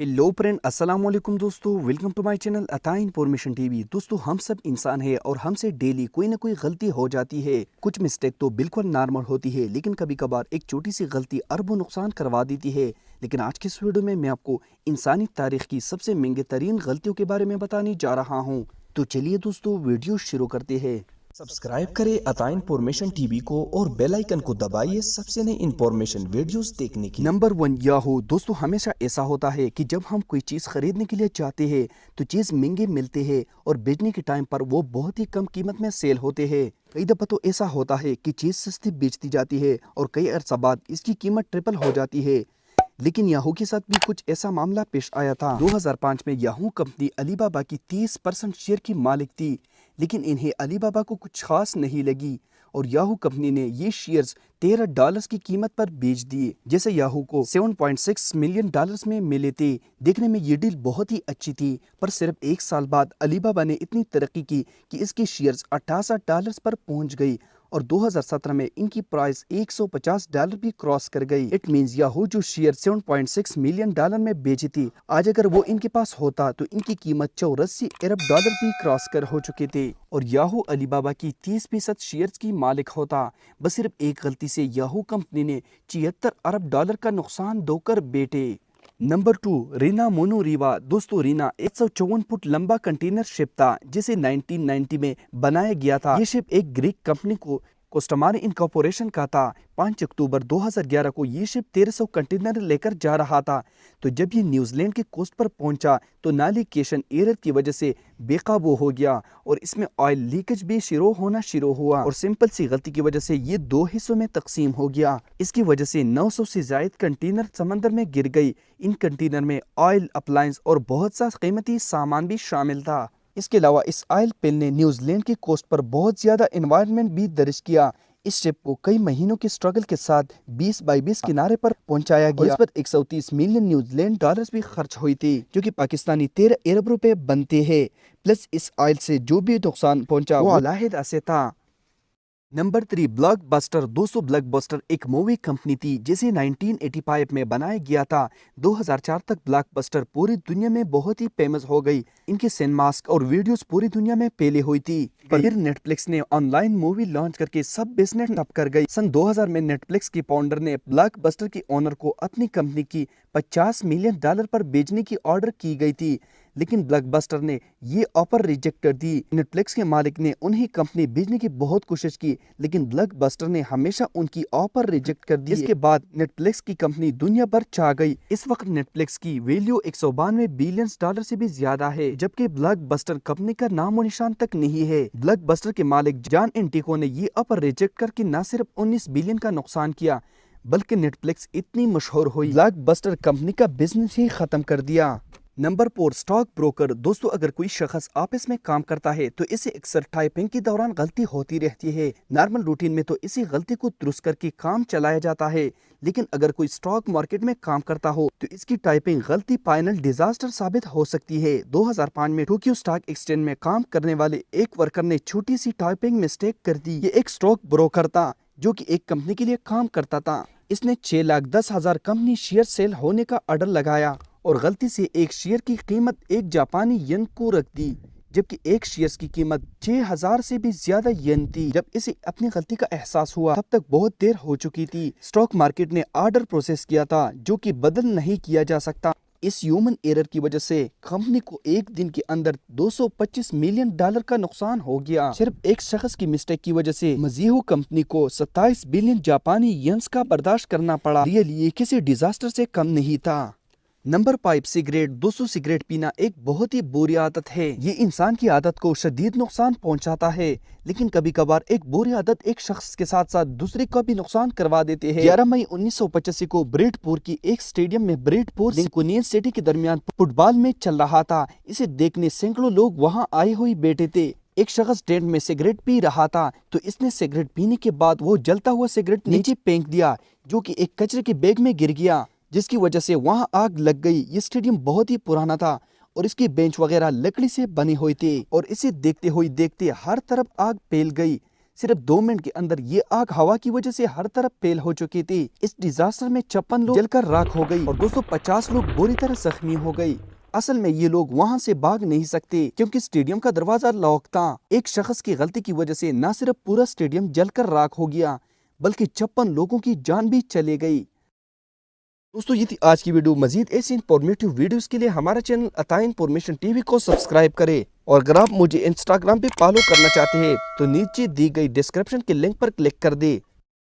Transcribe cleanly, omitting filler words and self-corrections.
Hello friend, अस्सलाम वालेकुम दोस्तों। वेलकम टू माय चैनल अता इन्फॉर्मेशन टीवी। दोस्तों, हम सब इंसान हैं और हमसे डेली कोई ना कोई गलती हो जाती है। कुछ मिस्टेक तो बिल्कुल नॉर्मल होती है, लेकिन कभी कभार एक छोटी सी गलती अरबों नुकसान करवा देती है। लेकिन आज की इस वीडियो में मैं आपको इंसानी तारीख की सबसे महंगे तरीन गलतियों के बारे में बताने जा रहा हूँ। तो चलिए दोस्तों, वीडियो शुरू करते हैं। सब्सक्राइब करें अता इन्फॉर्मेशन टीवी को और बेल आइकन को दबाइए सबसे नई इन्फॉर्मेशन वीडियोस देखने की। Number 1 Yahoo. दोस्तों, हमेशा ऐसा होता है कि जब हम कोई चीज़ खरीदने के लिए जाते हैं तो चीज़ महंगे मिलते हैं और बेचने के टाइम पर वो बहुत ही कम कीमत में सेल होते हैं। कई दफ़ा तो ऐसा होता है कि चीज़ सस्ती बेचती जाती है और कई अरसा बाद इसकी कीमत ट्रिपल हो जाती है। लेकिन याहू के साथ भी कुछ ऐसा मामला पेश आया था। 2005 में याहू कंपनी अलीबाबा की 30% शेयर की मालिक थी, लेकिन इन्हें अलीबाबा को कुछ खास नहीं लगी और याहू कंपनी ने ये शेयर्स $13 की कीमत पर बेच दिए। जैसे याहू को $7.6 मिलियन में मिले थे। देखने में ये डील बहुत ही अच्छी थी, पर सिर्फ एक साल बाद अलीबाबा ने इतनी तरक्की की कि इसकी शेयर्स $88 पर पहुंच गई और 2017 में इनकी प्राइस $150 भी क्रॉस कर गई। इट मींस याहू जो शेयर $7.6 मिलियन में बेची थी, आज अगर वो इनके पास होता तो इनकी कीमत $84 अरब भी क्रॉस कर हो चुके थे और याहू अलीबाबा की 30% शेयर्स की मालिक होता। बस सिर्फ एक गलती से याहू कंपनी ने $76 अरब का नुकसान ढोकर बैठे। नंबर 2, रीना मोनोरीवा। दोस्तों, रीना 154 फुट लंबा कंटेनर शिप था जिसे 1990 में बनाया गया था। ये शिप एक ग्रीक कंपनी को कोस्टमारी इनकॉर्पोरेशन का था। 5 अक्टूबर 2011 को ये शिप 1300 कंटेनर लेकर जा रहा था। तो जब ये न्यूजीलैंड के कोस्ट पर पहुंचा तो नाविगेशन एरर की वजह से बेकाबू हो गया और इसमें ऑयल लीकेज भी शुरू हुआ और सिंपल सी गलती की वजह से ये 2 हिस्सों में तकसीम हो गया। इसकी वजह से 900 से ज्यादा कंटेनर समंदर में गिर गई। इन कंटेनर में ऑयल, अप्लायंस और बहुत सा कीमती सामान भी शामिल था। इसके अलावा इस ऑयल पिल ने न्यूजीलैंड के कोस्ट पर बहुत ज्यादा एनवायरनमेंट भी दर्ज किया। इस शिप को कई महीनों के स्ट्रगल के साथ 20 बाई 20 किनारे पर पहुंचाया गया। इस पर 130 मिलियन न्यूजीलैंड डॉलर्स भी खर्च हुई थी, जो कि पाकिस्तानी 13 अरब रुपए बनते हैं। प्लस इस ऑयल से जो भी नुकसान पहुंचा वो अलहदा से था। Number 3, blockbuster. दोस्तों, ब्लॉकबस्टर एक मूवी कंपनी थी जिसे 1985 में बनाया गया था। 2004 तक ब्लॉकबस्टर पूरी दुनिया में बहुत ही फेमस हो गई। इनके सिनेमास और वीडियोस पूरी दुनिया में फैले हुई थी। फिर नेटफ्लिक्स ने ऑनलाइन मूवी लॉन्च करके सब बिजनेस ठप कर गई। सन 2000 में नेटफ्लिक्स की फाउंडर ने ब्लॉकबस्टर की ओनर को अपनी कंपनी की $50 मिलियन पर बेचने की ऑर्डर की गई थी, लेकिन ब्लॉकबस्टर ने ये ऑफर रिजेक्ट कर दी। नेटफ्लिक्स के मालिक ने उन्हें कंपनी बेचने की बहुत कोशिश की, लेकिन ब्लॉकबस्टर ने हमेशा उनकी ऑफर रिजेक्ट कर दी। इसके बाद नेटफ्लिक्स की कंपनी दुनिया भर छा गई। इस वक्त नेटफ्लिक्स की वैल्यू $192 बिलियन से भी ज्यादा है, जबकि ब्लॉकबस्टर कंपनी का नामो निशान तक नहीं है। ब्लॉकबस्टर के मालिक जॉन एंटिको ने ये ऑफर रिजेक्ट करके न सिर्फ 19 बिलियन का नुकसान किया, बल्कि नेटफ्लिक्स इतनी मशहूर हुई, ब्लॉकबस्टर कंपनी का बिजनेस ही खत्म कर दिया। Number 4, stock broker. दोस्तों, अगर कोई शख्स ऑफिस में काम करता है तो इसे अक्सर टाइपिंग के दौरान गलती होती रहती है। नॉर्मल रूटीन में तो इसी गलती को दुरुस्त करके काम चलाया जाता है, लेकिन अगर कोई स्टॉक मार्केट में काम करता हो तो इसकी टाइपिंग गलती फाइनल डिजास्टर साबित हो सकती है। 2005 में टोक्यो स्टॉक एक्सचेंज में काम करने वाले एक वर्कर ने छोटी सी टाइपिंग मिस्टेक कर दी। ये एक स्टॉक ब्रोकर था जो कि एक कंपनी के लिए काम करता था। इसने 6,10,000 कंपनी शेयर सेल होने का ऑर्डर लगाया और गलती से एक शेयर की कीमत 1 जापानी येन को रख दी, जबकि एक शेयर की कीमत 6,000 से भी ज्यादा येन थी। जब इसे अपनी गलती का एहसास हुआ तब तक बहुत देर हो चुकी थी। स्टॉक मार्केट ने ऑर्डर प्रोसेस किया था जो कि बदल नहीं किया जा सकता। इस ह्यूमन एरर की वजह से कंपनी को एक दिन के अंदर $225 मिलियन का नुकसान हो गया। सिर्फ एक शख्स की मिस्टेक की वजह से मजीहू कंपनी को 27 बिलियन जापानी येन्स का बर्दाश्त करना पड़ा। रियली ये किसी डिजास्टर से कम नहीं था। Number 5, cigarette. दोस्तों, सिगरेट पीना एक बहुत ही बुरी आदत है। ये इंसान की आदत को शदीद नुकसान पहुंचाता है, लेकिन कभी कभार एक बुरी आदत एक शख्स के साथ साथ दूसरे को भी नुकसान करवा देते हैं। 11 मई 1985 को ब्रेडपुर की एक स्टेडियम में ब्रेडपुर लिंकन सिटी के दरमियान फुटबॉल मैच चल रहा था। इसे देखने सैकड़ों लोग वहां आए हुए बैठे थे। एक शख्स टेंट में सिगरेट पी रहा था तो इसने सिगरेट पीने के बाद वो जलता हुआ सिगरेट नीचे फेंक दिया, जो कि एक कचरे के बैग में गिर गया, जिसकी वजह से वहां आग लग गई। ये स्टेडियम बहुत ही पुराना था और इसके बेंच वगैरह लकड़ी से बने हुए थे और इसे देखते हुए देखते हर तरफ आग फैल गई। सिर्फ 2 मिनट के अंदर ये आग हवा की वजह से हर तरफ फैल हो चुकी थी। इस डिजास्टर में 56 लोग जलकर राख हो गई और दोस्तों 50 लोग बुरी तरह जख्मी हो गए। असल में ये लोग वहां से भाग नहीं सकते क्योंकि स्टेडियम का दरवाजा लॉक था। एक शख्स की गलती की वजह से न सिर्फ पूरा स्टेडियम जलकर राख हो गया बल्कि 56 लोगों की जान भी चली गई। दोस्तों ये थी आज की वीडियो। मजीद ऐसी इंफॉर्मेटिव वीडियोस के लिए हमारा चैनल अता इन्फॉर्मेशन टीवी को सब्सक्राइब करें और अगर आप मुझे इंस्टाग्राम पे फॉलो करना चाहते हैं तो नीचे दी गई डिस्क्रिप्शन के लिंक पर क्लिक कर दे।